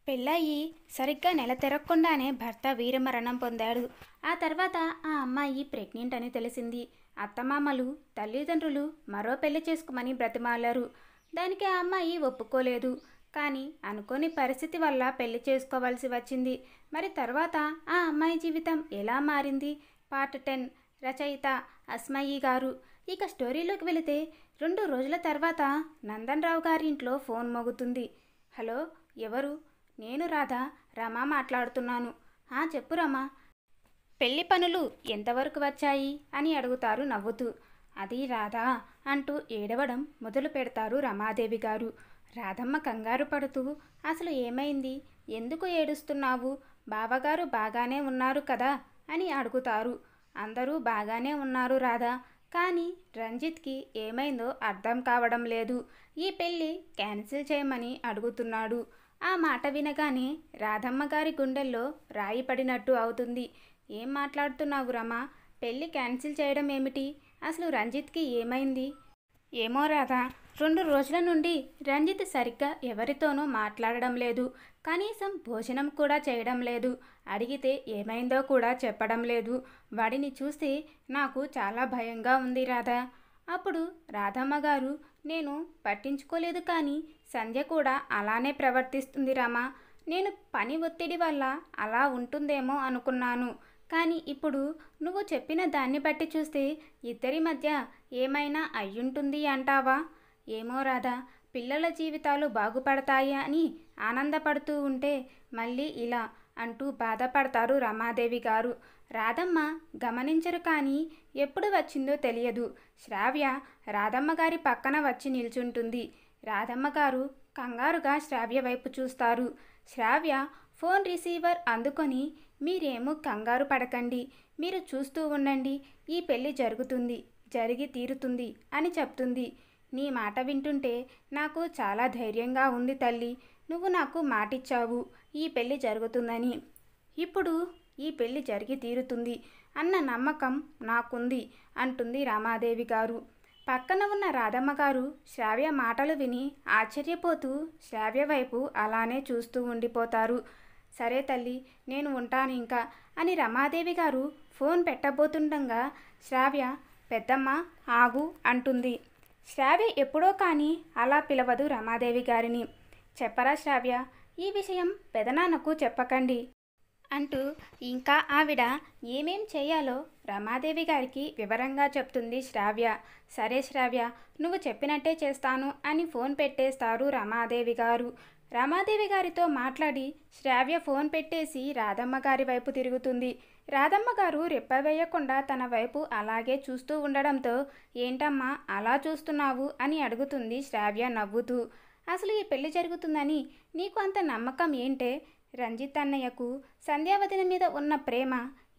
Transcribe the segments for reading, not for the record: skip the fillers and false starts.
పెళ్ళయి సరిగ్గా నెల తిరగకుండానే భర్త వీరమరణం పొందాడు. ఆ తర్వాత ఆ అమ్మాయి ప్రెగ్నెంట్ అని తెలిసింది. అత్తమామలు, తల్లిదండ్రులు మరో పెళ్లి చేసుకోమని బ్రతిమాలారు. దానికి ఆ అమ్మాయి ఒప్పుకోలేదు. కానీ అనుకోని పరిస్థితి వల్ల పెళ్లి చేసుకోవాల్సి వచ్చింది. మరి తర్వాత ఆ అమ్మాయి జీవితం ఎలా మారింది? పార్ట్ 10. రచయిత అస్మయి గారు. ఇక స్టోరీలోకి వెళితే 2 రోజుల తర్వాత నందన్ రావు గారి ఇంట్లో ఫోన్ మోగుతుంది. హలో, ఎవరు? నేను రాధా, రమా మాట్లాడుతున్నాను. చెప్పు రమా. పెళ్లి పనులు ఎంతవరకు వచ్చాయి అని అడుగుతారు నవ్వుతూ. అది రాధా అంటూ ఏడవడం మొదలు పెడతారు రమాదేవి గారు. రాధమ్మ కంగారు పడుతూ, అసలు ఏమైంది? ఎందుకు ఏడుస్తున్నావు? బావగారు బాగానే ఉన్నారు కదా అని అడుగుతారు. అందరూ బాగానే ఉన్నారు రాధా, కానీ రంజిత్కి ఏమైందో అర్థం కావడం లేదు. ఈ పెళ్ళి క్యాన్సిల్ చేయమని అడుగుతున్నాడు. ఆ మాట వినగానే రాధమ్మ గారి గుండెల్లో రాయి పడినట్టు అవుతుంది. ఏం మాట్లాడుతున్నావు రమా? పెళ్ళి క్యాన్సిల్ చేయడం ఏమిటి? అసలు రంజిత్కి ఏమైంది? ఏమో రాధా, 2 రోజుల నుండి రంజిత్ సరిగ్గా ఎవరితోనూ మాట్లాడడం లేదు. కనీసం భోజనం కూడా చేయడం లేదు. అడిగితే ఏమైందో కూడా చెప్పడం లేదు. వాడిని చూస్తే నాకు చాలా భయంగా ఉంది రాధా. అప్పుడు రాధమ్మ గారు, నేను పట్టించుకోలేదు, కానీ సంధ్య కూడా అలానే ప్రవర్తిస్తుంది రమా. నేను పని ఒత్తిడి వల్ల అలా ఉంటుందేమో అనుకున్నాను. కానీ ఇప్పుడు నువ్వు చెప్పిన దాన్ని బట్టి చూస్తే ఇద్దరి మధ్య ఏమైనా అయ్యుంటుంది అంటావా? ఏమో రాధా, పిల్లల జీవితాలు బాగుపడతాయా అని ఆనందపడుతూ ఉంటే మళ్ళీ ఇలా అంటూ బాధపడతారు రమాదేవి గారు. రాధమ్మ గమనించరు, కానీ ఎప్పుడు వచ్చిందో తెలియదు. శ్రావ్య రాధమ్మ గారి పక్కన వచ్చి నిల్చుంటుంది. రాధమ్మ గారు కంగారుగా శ్రావ్య వైపు చూస్తారు. శ్రావ్య ఫోన్ రిసీవర్ అందుకొని, మీరేమో కంగారు పడకండి, మీరు చూస్తూ ఉండండి, ఈ పెళ్ళి జరుగుతుంది, జరిగి తీరుతుంది అని చెప్తుంది. నీ మాట వింటుంటే నాకు చాలా ధైర్యంగా ఉంది తల్లి. నువ్వు నాకు మాటిచ్చావు ఈ పెళ్ళి జరుగుతుందని. ఇప్పుడు ఈ పెళ్ళి జరిగి తీరుతుంది అన్న నమ్మకం నాకుంది అంటుంది రామాదేవి గారు. పక్కన ఉన్న రాధమ్మ గారు శ్రావ్య మాటలు విని ఆశ్చర్యపోతూ శ్రావ్య వైపు అలానే చూస్తూ ఉండిపోతారు. సరే తల్లి, నేను ఉంటాను ఇంకా అని రమాదేవి గారు ఫోన్ పెట్టబోతుండగా శ్రావ్య, పెద్దమ్మ ఆగు అంటుంది. శ్రావ్య ఎప్పుడో కానీ అలా పిలవదు రమాదేవి గారిని. చెప్పరా శ్రావ్య, ఈ విషయం పెదనాన్నకు చెప్పకండి అంటూ ఇంకా ఆవిడ ఏమేం చేయాలో రమాదేవి గారికి వివరంగా చెప్తుంది శ్రావ్య. సరే శ్రావ్య, నువ్వు చెప్పినట్టే చేస్తాను అని ఫోన్ పెట్టేస్తారు రమాదేవి గారు. రమాదేవి గారితో మాట్లాడి శ్రావ్య ఫోన్ పెట్టేసి రాధమ్మ గారి వైపు తిరుగుతుంది. రాధమ్మ గారు రెప్పవేయకుండా తన వైపు అలాగే చూస్తూ ఉండడంతో, ఏంటమ్మా అలా చూస్తున్నావు అని అడుగుతుంది శ్రావ్య నవ్వుతూ. అసలు ఈ పెళ్లి జరుగుతుందని నీకు అంత నమ్మకం ఏంటే? రంజిత్ అన్నయ్యకు సంధ్యావతిని మీద ఉన్న ప్రేమ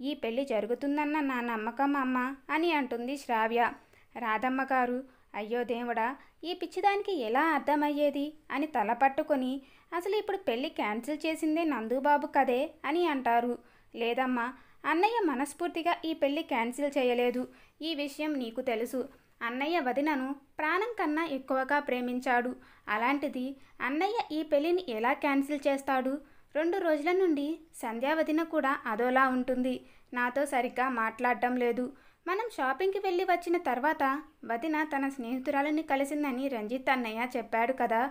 ఈ పెళ్లి జరుగుతుందన్న నా నమ్మకం అమ్మ అని అంటుంది శ్రావ్య. రాధమ్మ గారు, అయ్యో దేవుడా, ఈ పిచ్చిదానికి ఎలా అర్థమయ్యేది అని తల పట్టుకొని, అసలు ఇప్పుడు పెళ్ళి క్యాన్సిల్ చేసిందే నందుబాబు కదే అని అంటారు. లేదమ్మా, అన్నయ్య మనస్ఫూర్తిగా ఈ పెళ్ళి క్యాన్సిల్ చేయలేదు. ఈ విషయం నీకు తెలుసు. అన్నయ్య వదినను ప్రాణం కన్నా ఎక్కువగా ప్రేమించాడు. అలాంటిది అన్నయ్య ఈ పెళ్ళిని ఎలా క్యాన్సిల్ చేస్తాడు? 2 రోజుల నుండి సంధ్యావదిన కూడా అదోలా ఉంటుంది. నాతో సరిగ్గా మాట్లాడడం లేదు. మనం షాపింగ్కి వెళ్ళి వచ్చిన తర్వాత వదిన తన స్నేహితురాలని కలిసిందని రంజిత్ అన్నయ్య చెప్పాడు కదా.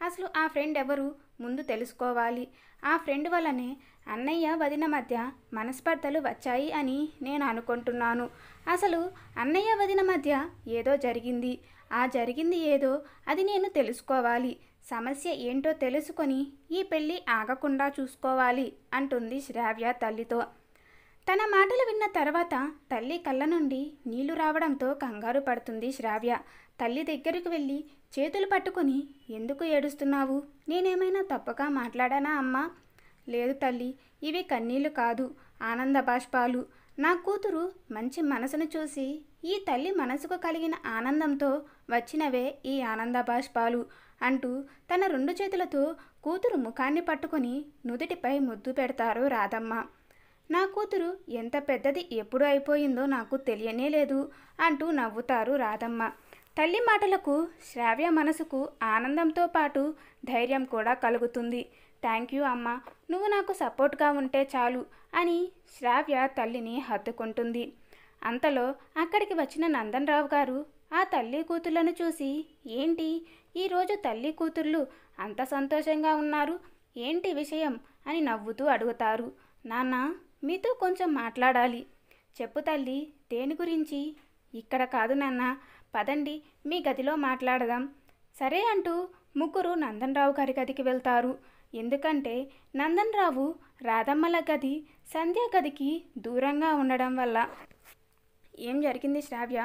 అసలు ఆ ఫ్రెండ్ ఎవరు ముందు తెలుసుకోవాలి. ఆ ఫ్రెండ్ వల్లనే అన్నయ్య వదిన మధ్య మనస్పర్ధలు వచ్చాయి అని నేను అనుకుంటున్నాను. అసలు అన్నయ్య వదిన మధ్య ఏదో జరిగింది. ఆ జరిగింది ఏదో అది నేను తెలుసుకోవాలి. సమస్య ఏంటో తెలుసుకొని ఈ పెళ్ళి ఆగకుండా చూసుకోవాలి అంటుంది శ్రావ్య తల్లితో. తన మాటలు విన్న తర్వాత తల్లి కళ్ళ నుండి నీళ్లు రావడంతో కంగారు పడుతుంది శ్రావ్య. తల్లి దగ్గరకు వెళ్ళి చేతులు పట్టుకొని, ఎందుకు ఏడుస్తున్నావు? నేనేమైనా తప్పుగా మాట్లాడానా అమ్మా? లేదు తల్లి, ఇవి కన్నీళ్లు కాదు, ఆనంద బాష్పాలు. నా కూతురు మంచి మనసును చూసి ఈ తల్లి మనసుకు కలిగిన ఆనందంతో వచ్చినవే ఈ ఆనంద బాష్పాలు అంటూ తన 2 చేతులతో కూతురు ముఖాన్ని పట్టుకొని నుదుటిపై ముద్దు పెడతారు రాధమ్మ. నా కూతురు ఎంత పెద్దది ఎప్పుడు అయిపోయిందో నాకు తెలియనే లేదు అంటూ నవ్వుతారు రాధమ్మ. తల్లి మాటలకు శ్రావ్య మనసుకు ఆనందంతో పాటు ధైర్యం కూడా కలుగుతుంది. థ్యాంక్ యూ అమ్మ, నువ్వు నాకు సపోర్ట్గా ఉంటే చాలు అని శ్రావ్య తల్లిని హత్తుకుంటుంది. అంతలో అక్కడికి వచ్చిన నందన్ రావు గారు ఆ తల్లి కూతుళ్లను చూసి, ఏంటి ఈరోజు తల్లి కూతుళ్ళు అంత సంతోషంగా ఉన్నారు, ఏంటి విషయం అని నవ్వుతూ అడుగుతారు. నాన్న, మీతో కొంచెం మాట్లాడాలి. చెప్పు తల్లి, దేని గురించి? ఇక్కడ కాదు నాన్న, పదండి మీ గదిలో మాట్లాడదాం. సరే అంటూ ముగ్గురు నందన్ రావు గారి గదికి వెళ్తారు. ఎందుకంటే నందన్ రావు రాధమ్మల గది సంధ్య గదికి దూరంగా ఉండడం వల్ల. ఏం జరిగింది శ్రావ్య,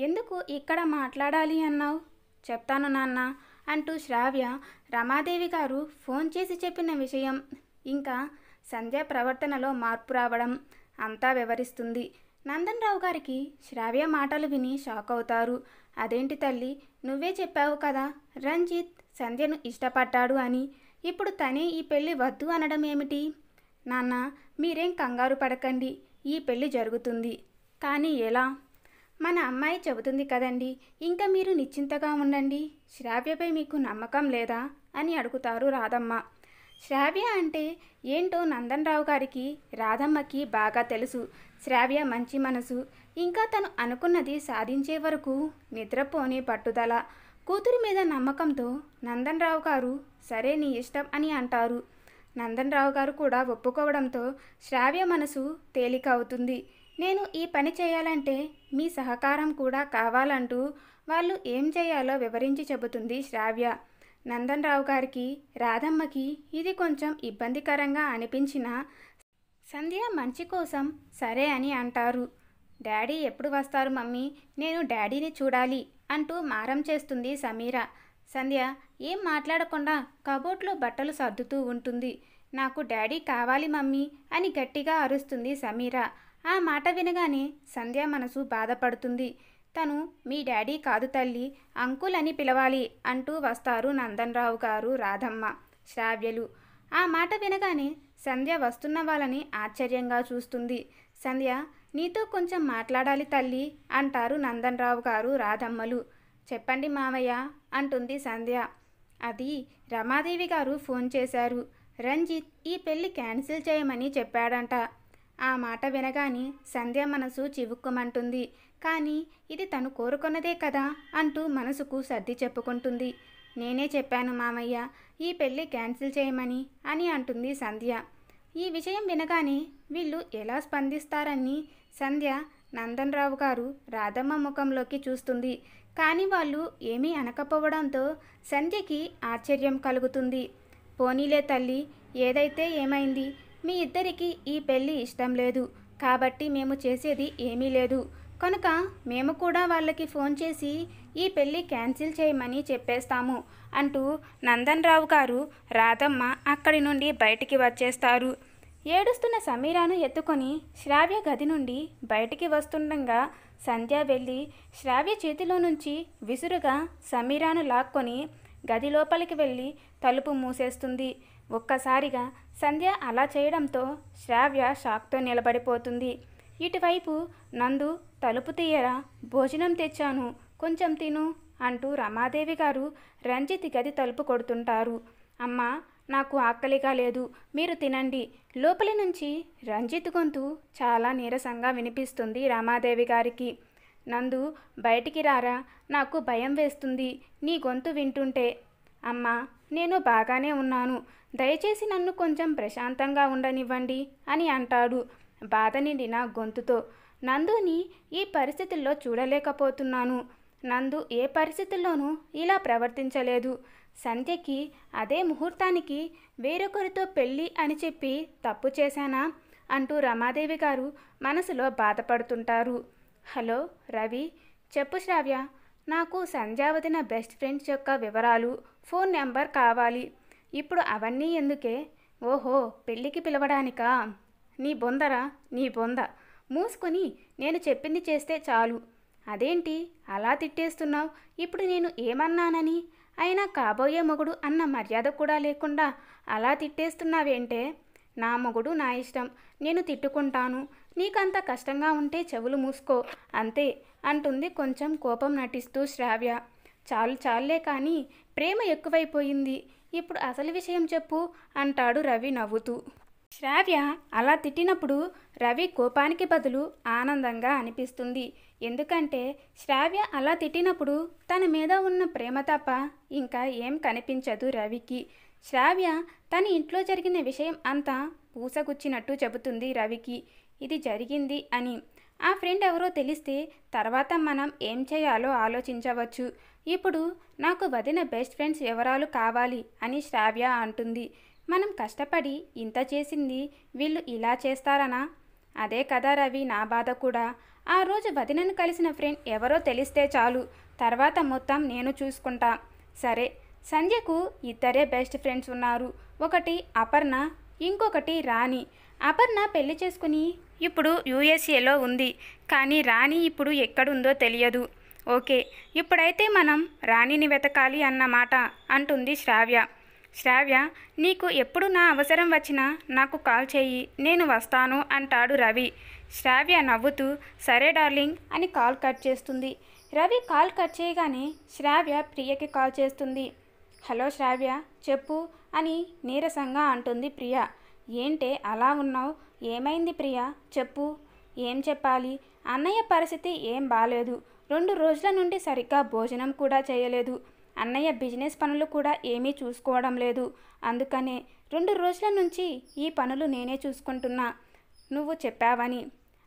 ఎందుకు ఇక్కడ మాట్లాడాలి అన్నావు? చెప్తాను నాన్న అంటూ శ్రావ్య రమాదేవి గారు ఫోన్ చేసి చెప్పిన విషయం, ఇంకా సంధ్య ప్రవర్తనలో మార్పు రావడం అంతా వివరిస్తుంది. నందన్ రావు గారికి శ్రావ్య మాటలు విని షాక్ అవుతారు. అదేంటి తల్లి, నువ్వే చెప్పావు కదా రంజిత్ సంధ్యను ఇష్టపడ్డాడు అని, ఇప్పుడు తనే ఈ పెళ్ళి వద్దు అనడం ఏమిటి? నాన్న, మీరేం కంగారు పడకండి, ఈ పెళ్ళి జరుగుతుంది. కానీ ఎలా? మన అమ్మాయి చెబుతుంది కదండి, ఇంకా మీరు నిశ్చింతగా ఉండండి. శ్రావ్యపై మీకు నమ్మకం లేదా అని అడుగుతారు రాధమ్మ. శ్రావ్య అంటే ఏంటో నందన్ రావు గారికి రాధమ్మకి బాగా తెలుసు. శ్రావ్య మంచి మనసు, ఇంకా తను అనుకున్నది సాధించే వరకు నిద్రపోని పట్టుదల, కూతురు మీద నమ్మకంతో నందన్ రావు గారు సరే నీ ఇష్టం అని అంటారు. నందన్ రావు గారు కూడా ఒప్పుకోవడంతో శ్రావ్య మనసు తేలిక అవుతుంది. నేను ఈ పని చేయాలంటే మీ సహకారం కూడా కావాలంటూ వాళ్ళు ఏం చేయాలో వివరించి చెబుతుంది శ్రావ్య. నందన్ రావు గారికి రాధమ్మకి ఇది కొంచెం ఇబ్బందికరంగా అనిపించినా సంధ్య మంచి కోసం సరే అని అంటారు. డాడీ ఎప్పుడు వస్తారు మమ్మీ, నేను డాడీని చూడాలి అంటూ మారం చేస్తుంది సమీర. సంధ్య ఏం మాట్లాడకుండా కబోర్డ్లో బట్టలు సర్దుతూ ఉంటుంది. నాకు డాడీ కావాలి మమ్మీ అని గట్టిగా అరుస్తుంది సమీర. ఆ మాట వినగానే సంధ్య మనసు బాధపడుతుంది. తను మీ డాడీ కాదు తల్లి, అంకుల్ అని పిలవాలి అంటూ వస్తారు నందన్ రావు గారు, రాధమ్మ, శ్రావ్యలు. ఆ మాట వినగానే సంధ్య వస్తున్న వాళ్ళని ఆశ్చర్యంగా చూస్తుంది. సంధ్య, నీతో కొంచెం మాట్లాడాలి తల్లి అంటారు నందన్ రావు గారు, రాధమ్మలు. చెప్పండి మావయ్య అంటుంది సంధ్య. అది రమాదేవి గారు ఫోన్ చేశారు. రంజిత్ ఈ పెళ్ళి క్యాన్సిల్ చేయమని చెప్పాడంట. ఆ మాట వినగానే సంధ్య మనసు చివుక్కుమంటుంది. కానీ ఇది తను కోరుకున్నదే కదా అంటూ మనసుకు సర్ది చెప్పుకుంటుంది. నేనే చెప్పాను మామయ్య ఈ పెళ్ళి క్యాన్సిల్ చేయమని అని అంటుంది సంధ్య. ఈ విషయం వినగానే వీళ్ళు ఎలా స్పందిస్తారని సంధ్య నందన్ రావు గారు, రాధమ్మ ముఖంలోకి చూస్తుంది. కానీ వాళ్ళు ఏమీ అనకపోవడంతో సంధ్యకి ఆశ్చర్యం కలుగుతుంది. పోనీలే తల్లి, ఏదైతే ఏమైంది, మీ ఇద్దరికి ఈ పెళ్ళి ఇష్టం లేదు కాబట్టి మేము చేసేది ఏమీ లేదు, కనుక మేము కూడా వాళ్ళకి ఫోన్ చేసి ఈ పెళ్ళి క్యాన్సిల్ చేయమని చెప్పేస్తాము అంటూ నందన్ రావు గారు, రాధమ్మ అక్కడి నుండి బయటికి వచ్చేస్తారు. ఏడుస్తున్న సమీరాను ఎత్తుకొని శ్రావ్య గది నుండి బయటికి వస్తుండగా సంధ్య వెళ్ళి శ్రావ్య చేతిలో నుంచి విసురుగా సమీరాను లాక్కొని గది లోపలికి వెళ్ళి తలుపు మూసేస్తుంది. ఒక్కసారిగా సంధ్య అలా చేయడంతో శ్రావ్య షాక్తో నిలబడిపోతుంది. ఇటువైపు నందు తలుపు తీయరా, భోజనం తెచ్చాను కొంచెం తిను అంటూ రమాదేవి గారు రంజిత్ గది తలుపు కొడుతుంటారు. అమ్మా, నాకు ఆకలిగా లేదు, మీరు తినండి. లోపలి నుంచి రంజిత్ గొంతు చాలా నీరసంగా వినిపిస్తుంది రమాదేవి గారికి. నందు, బయటికి రారా, నాకు భయం వేస్తుంది నీ గొంతు వింటుంటే. అమ్మా, నేను బాగానే ఉన్నాను, దయచేసి నన్ను కొంచెం ప్రశాంతంగా ఉండనివ్వండి అని అంటాడు బాధ నిండిన గొంతుతో. నందుని ఈ పరిస్థితుల్లో చూడలేకపోతున్నాను. నందు ఏ పరిస్థితుల్లోనూ ఇలా ప్రవర్తించలేదు. సంధ్యకి అదే ముహూర్తానికి వేరొకరితో పెళ్ళి అని చెప్పి తప్పు చేశానా అంటూ రమాదేవి గారు మనసులో బాధపడుతుంటారు. హలో రవి, చెప్పు శ్రావ్య, నాకు సంధ్యావతిన బెస్ట్ ఫ్రెండ్స్ యొక్క వివరాలు, ఫోన్ నెంబర్ కావాలి. ఇప్పుడు అవన్నీ ఎందుకే? ఓహో, పెళ్ళికి పిలవడానికా? నీ బొందరా, నీ బొంద. మూసుకొని నేను చెప్పింది చేస్తే చాలు. అదేంటి అలా తిట్టేస్తున్నావు? ఇప్పుడు నేను ఏమన్నానని? అయినా కాబోయే మొగుడు అన్న మర్యాద కూడా లేకుండా అలా తిట్టేస్తున్నావేంటే? నా మొగుడు నా ఇష్టం, నేను తిట్టుకుంటాను. నీకంత కష్టంగా ఉంటే చెవులు మూసుకో అంతే అంటుంది కొంచెం కోపం నటిస్తూ శ్రావ్య. చాలు చాలులే కానీ ప్రేమ ఎక్కువైపోయింది. ఇప్పుడు అసలు విషయం చెప్పు అంటాడు రవి నవ్వుతూ. శ్రావ్య అలా తిట్టినప్పుడు రవి కోపానికి బదులు ఆనందంగా అనిపిస్తుంది. ఎందుకంటే శ్రావ్య అలా తిట్టినప్పుడు తన మీద ఉన్న ప్రేమ తప్ప ఇంకా ఏం కనిపించదు రవికి. శ్రావ్య తన ఇంట్లో జరిగిన విషయం అంతా పూసగుచ్చినట్టు చెబుతుంది రవికి. ఇది జరిగింది అని. ఆ ఫ్రెండ్ ఎవరో తెలిస్తే తర్వాత మనం ఏం చేయాలో ఆలోచించవచ్చు. ఇప్పుడు నాకు వదిన బెస్ట్ ఫ్రెండ్స్ వివరాలు కావాలి అని శ్రావ్య అంటుంది. మనం కష్టపడి ఇంత చేసింది వీళ్ళు ఇలా చేస్తారనా? అదే కదా రవి నా బాధ కూడా. ఆ రోజు వదినను కలిసిన ఫ్రెండ్ ఎవరో తెలిస్తే చాలు, తర్వాత మొత్తం నేను చూసుకుంటా. సరే, సంధ్యకు ఇద్దరే బెస్ట్ ఫ్రెండ్స్ ఉన్నారు. ఒకటి అపర్ణ, ఇంకొకటి రాణి. అపర్ణ పెళ్లి చేసుకుని ఇప్పుడు యూఎస్ఏలో ఉంది. కానీ రాణి ఇప్పుడు ఎక్కడుందో తెలియదు. ఓకే, ఇప్పుడైతే మనం రాణిని వెతకాలి అన్నమాట అంటుంది శ్రావ్య. శ్రావ్య, నీకు ఎప్పుడు నా అవసరం వచ్చినా నాకు కాల్ చేయి, నేను వస్తాను అంటాడు రవి. శ్రావ్య నవ్వుతూ సరే డార్లింగ్ అని కాల్ కట్ చేస్తుంది. రవి కాల్ కట్ చేయగానే శ్రావ్య ప్రియకి కాల్ చేస్తుంది. హలో శ్రావ్య, చెప్పు అని నీరసంగా అంటుంది ప్రియ. ఏంటే అలా ఉన్నావు? ఏమైంది ప్రియ, చెప్పు. ఏం చెప్పాలి, అన్నయ్య పరిస్థితి ఏం బాలేదు. 2 రోజుల నుండి సరిగ్గా భోజనం కూడా చేయలేదు. అన్నయ్య బిజినెస్ పనులు కూడా ఏమీ చూసుకోవడం లేదు. అందుకనే 2 రోజుల నుంచి ఈ పనులు నేనే చూసుకుంటున్నా నువ్వు చెప్పావని.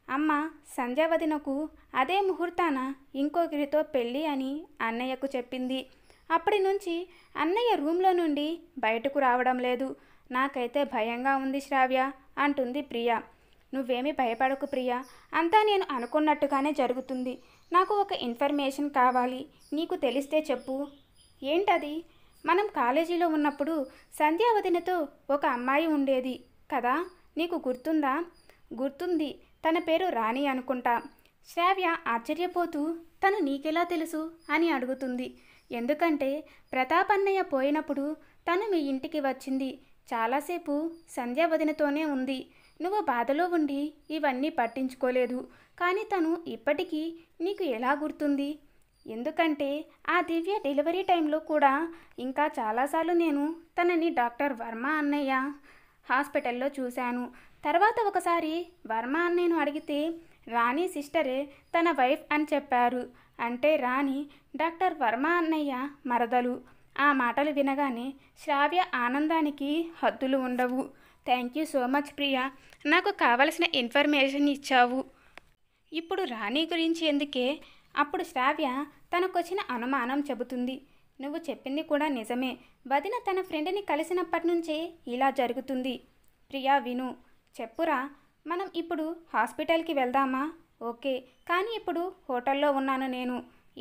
అమ్మ సంధ్య వదినకు అదే ముహూర్తాన ఇంకొకరితో పెళ్ళి అని అన్నయ్యకు చెప్పింది. అప్పటి నుంచి అన్నయ్య రూమ్లో నుండి బయటకు రావడం లేదు. నాకైతే భయంగా ఉంది శ్రావ్య అంటుంది ప్రియ. నువ్వేమీ భయపడకు ప్రియ, అంతా నేను అనుకున్నట్టుగానే జరుగుతుంది. నాకు ఒక ఇన్ఫర్మేషన్ కావాలి, నీకు తెలిస్తే చెప్పు. ఏంటది? మనం కాలేజీలో ఉన్నప్పుడు సంధ్యా వదినతో ఒక అమ్మాయి ఉండేది కదా, నీకు గుర్తుందా? గుర్తుంది, తన పేరు రాణి అనుకుంటా. శ్రావ్య ఆశ్చర్యపోతూ తను నీకెలా తెలుసు అని అడుగుతుంది. ఎందుకంటే ప్రతాప్ అన్నయ్య పోయినప్పుడు తను మీ ఇంటికి వచ్చింది. చాలాసేపు సంధ్యా వదినతోనే ఉంది. నువ్వు బాధలో ఉండి ఇవన్నీ పట్టించుకోలేదు. కానీ తను ఇప్పటికీ నీకు ఎలా గుర్తుంది? ఎందుకంటే ఆ దివ్య డెలివరీ టైంలో కూడా ఇంకా చాలాసార్లు నేను తనని డాక్టర్ వర్మ అన్నయ్య హాస్పిటల్లో చూశాను. తర్వాత ఒకసారి వర్మ అన్నయ్యను అడిగితే రాణి సిస్టరే తన వైఫ్ అని చెప్పారు. అంటే రాణి డాక్టర్ వర్మ అన్నయ్య మరదలు. ఆ మాటలు వినగానే శ్రావ్య ఆనందానికి హద్దులు ఉండవు. Thank you so much Priya, నాకు కావలసిన ఇన్ఫర్మేషన్ ఇచ్చావు. ఇప్పుడు రాణి గురించి ఎందుకే? అప్పుడు శ్రావ్య తనకొచ్చిన అనుమానం చెబుతుంది. నువ్వు చెప్పింది కూడా నిజమే. వదిన తన ఫ్రెండ్ని కలిసినప్పటి నుంచే ఇలా జరుగుతుంది. ప్రియా విను, చెప్పురా. మనం ఇప్పుడు హాస్పిటల్కి వెళ్దామా? ఓకే, కానీ ఇప్పుడు హోటల్లో ఉన్నాను నేను.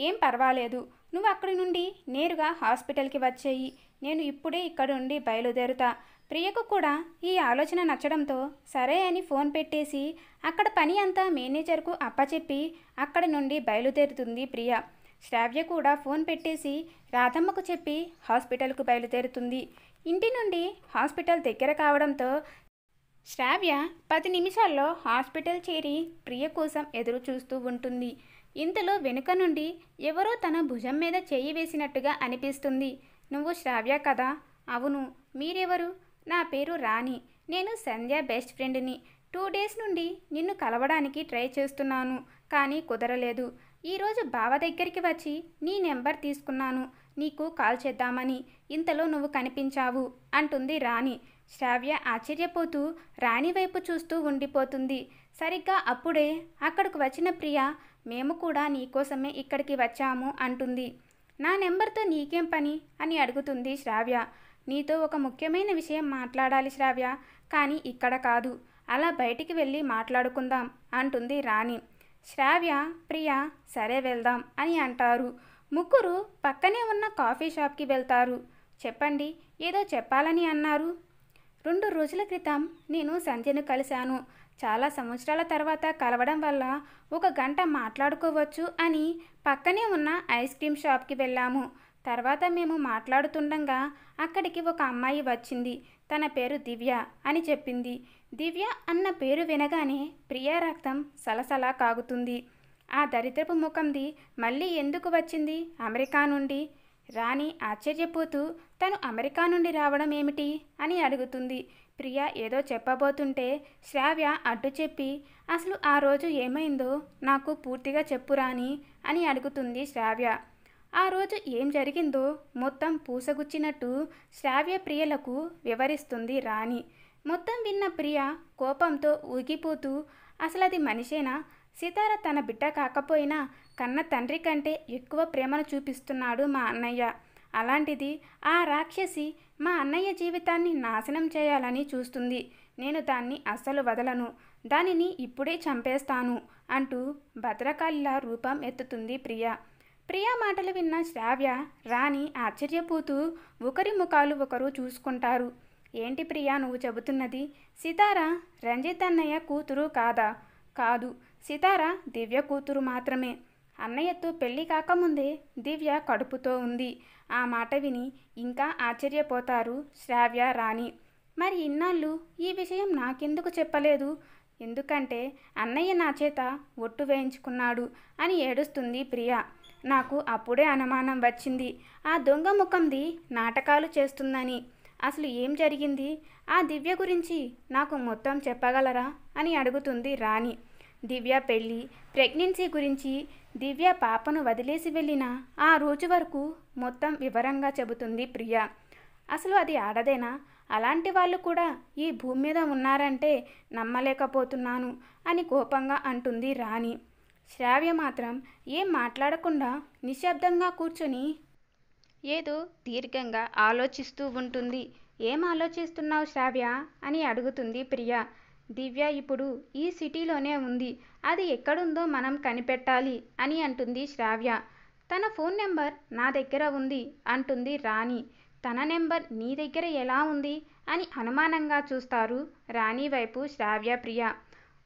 ఏం పర్వాలేదు, నువ్వు అక్కడి నుండి నేరుగా హాస్పిటల్కి వచ్చేయి. నేను ఇప్పుడే ఇక్కడ నుండి బయలుదేరుతా. ప్రియకు కూడా ఈ ఆలోచన నచ్చడంతో సరే అని ఫోన్ పెట్టేసి అక్కడ పని అంతా మేనేజర్కు అప్పచెప్పి అక్కడి నుండి బయలుదేరుతుంది ప్రియ. శ్రావ్య కూడా ఫోన్ పెట్టేసి రాధమ్మకు చెప్పి హాస్పిటల్కు బయలుదేరుతుంది. ఇంటి నుండి హాస్పిటల్ దగ్గర కావడంతో శ్రావ్య 10 నిమిషాల్లో హాస్పిటల్ చేరి ప్రియ కోసం ఎదురు చూస్తూ ఉంటుంది. ఇంతలో వెనుక నుండి ఎవరో తన భుజం మీద చేయి వేసినట్టుగా అనిపిస్తుంది. నువ్వు శ్రావ్య కదా? అవును, మీరెవరు? నా పేరు రాణి, నేను సంధ్య బెస్ట్ ఫ్రెండ్ని. 2 డేస్ నుండి నిన్ను కలవడానికి ట్రై చేస్తున్నాను, కానీ కుదరలేదు. ఈరోజు బావ దగ్గరికి వచ్చి నీ నెంబర్ తీసుకున్నాను నీకు కాల్ చేద్దామని. ఇంతలో నువ్వు కనిపించావు అంటుంది రాణి. శ్రావ్య ఆశ్చర్యపోతూ రాణి వైపు చూస్తూ ఉండిపోతుంది. సరిగ్గా అప్పుడే అక్కడికి వచ్చిన ప్రియ, మేము కూడా నీకోసమే ఇక్కడికి వచ్చాము అంటుంది. నా నెంబర్తో నీకేం పని అని అడుగుతుంది శ్రావ్య. నీతో ఒక ముఖ్యమైన విషయం మాట్లాడాలి శ్రావ్య, కానీ ఇక్కడ కాదు, అలా బయటికి వెళ్ళి మాట్లాడుకుందాం అంటుంది రాణి. శ్రావ్య, ప్రియ సరే వెళ్దాం అని అంటారు. ముగ్గురు పక్కనే ఉన్న కాఫీ షాప్కి వెళ్తారు. చెప్పండి, ఏదో చెప్పాలని అన్నారు. 2 రోజుల క్రితం నేను సంధ్యను కలిశాను. చాలా సంవత్సరాల తర్వాత కలవడం వల్ల 1 గంట మాట్లాడుకోవచ్చు అని పక్కనే ఉన్న ఐస్ క్రీమ్ షాప్కి వెళ్ళాము. తర్వాత మేము మాట్లాడుతుండగా అక్కడికి ఒక అమ్మాయి వచ్చింది. తన పేరు దివ్య అని చెప్పింది. దివ్య అన్న పేరు వినగానే ప్రియా రక్తం సలసలా కాగుతుంది. ఆ దరిద్రపు ముఖంది మళ్ళీ ఎందుకు వచ్చింది అమెరికా నుండి? రాణి ఆశ్చర్యపోతూ తను అమెరికా నుండి రావడం ఏమిటి అని అడుగుతుంది. ప్రియ ఏదో చెప్పబోతుంటే శ్రావ్య అడ్డు చెప్పి, అసలు ఆ రోజు ఏమైందో నాకు పూర్తిగా చెప్పు రాణి అని అడుగుతుంది శ్రావ్య. ఆ రోజు ఏం జరిగిందో మొత్తం పూసగుచ్చినట్టు శ్రావ్య ప్రియలకు వివరిస్తుంది రాణి. మొత్తం విన్న ప్రియ కోపంతో ఊగిపోతూ, అసలు అది మనిషేనా? సితార తన బిడ్డ కాకపోయినా కన్న తండ్రి కంటే ఎక్కువ ప్రేమను చూపిస్తున్నాడు మా అన్నయ్య. అలాంటిది ఆ రాక్షసి మా అన్నయ్య జీవితాన్ని నాశనం చేయాలని చూస్తుంది. నేను దాన్ని అస్సలు వదలను. దానిని ఇప్పుడే చంపేస్తాను అంటూ భద్రకాళిలా రూపం ఎత్తుతుంది ప్రియ. ప్రియా మాటలు విన్న శ్రావ్య, రాణి ఆశ్చర్యపోతూ ఒకరి ముఖాలు ఒకరు చూసుకుంటారు. ఏంటి ప్రియా నువ్వు చెబుతున్నది? సితార రంజిత్ అన్నయ్య కూతురు కాదా? కాదు, సితార దివ్య కూతురు మాత్రమే. అన్నయ్యతో పెళ్లి కాకముందే దివ్య కడుపుతో ఉంది. ఆ మాట విని ఇంకా ఆశ్చర్యపోతారు శ్రావ్య, రాణి. మరి ఇన్నాళ్ళు ఈ విషయం నాకెందుకు చెప్పలేదు? ఎందుకంటే అన్నయ్య నా చేత ఒట్టు వేయించుకున్నాడు అని ఏడుస్తుంది ప్రియ. నాకు అప్పుడే అనుమానం వచ్చింది, ఆ దొంగ ముఖంది నాటకాలు చేస్తుందని. అసలు ఏం జరిగింది? ఆ దివ్య గురించి నాకు మొత్తం చెప్పగలరా అని అడుగుతుంది రాణి. దివ్య పెళ్ళి, ప్రెగ్నెన్సీ గురించి, దివ్య పాపను వదిలేసి వెళ్ళిన ఆ రోజు వరకు మొత్తం వివరంగా చెబుతుంది ప్రియ. అసలు అది ఆడదేనా? అలాంటి వాళ్ళు కూడా ఈ భూమి మీద ఉన్నారంటే నమ్మలేకపోతున్నాను అని కోపంగా అంటుంది రాణి. శ్రావ్య మాత్రం ఏం మాట్లాడకుండా నిశ్శబ్దంగా కూర్చొని ఏదో దీర్ఘంగా ఆలోచిస్తూ ఉంటుంది. ఏం ఆలోచిస్తున్నావు శ్రావ్య అని అడుగుతుంది ప్రియ. దివ్య ఇప్పుడు ఈ సిటీలోనే ఉంది, అది ఎక్కడుందో మనం కనిపెట్టాలి అని అంటుంది శ్రావ్య. తన ఫోన్ నెంబర్ నా దగ్గర ఉంది అంటుంది రాణి. తన నెంబర్ నీ దగ్గర ఎలా ఉంది అని అనుమానంగా చూస్తారు రాణి వైపు శ్రావ్య, ప్రియ.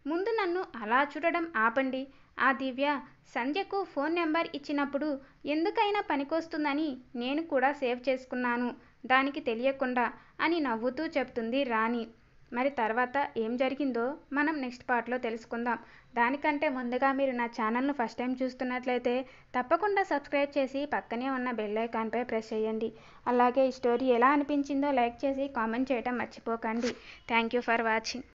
ముందు నన్ను అలా చూడడం ఆపండి. ఆ దివ్య సంధ్యకు ఫోన్ నెంబర్ ఇచ్చినప్పుడు ఎందుకైనా పనికొస్తుందని నేను కూడా సేవ్ చేసుకున్నాను, దానికి తెలియకుండా అని నవ్వుతూ చెప్తుంది రాణి. మరి తర్వాత ఏం జరిగిందో మనం నెక్స్ట్ పార్ట్లో తెలుసుకుందాం. దానికంటే ముందుగా మీరు నా ఛానల్ను ఫస్ట్ టైం చూస్తున్నట్లయితే తప్పకుండా సబ్స్క్రైబ్ చేసి పక్కనే ఉన్న బెల్ ఐకాన్పై ప్రెస్ చేయండి. అలాగే ఈ స్టోరీ ఎలా అనిపించిందో లైక్ చేసి కామెంట్ చేయడం మర్చిపోకండి. Thank you for watching.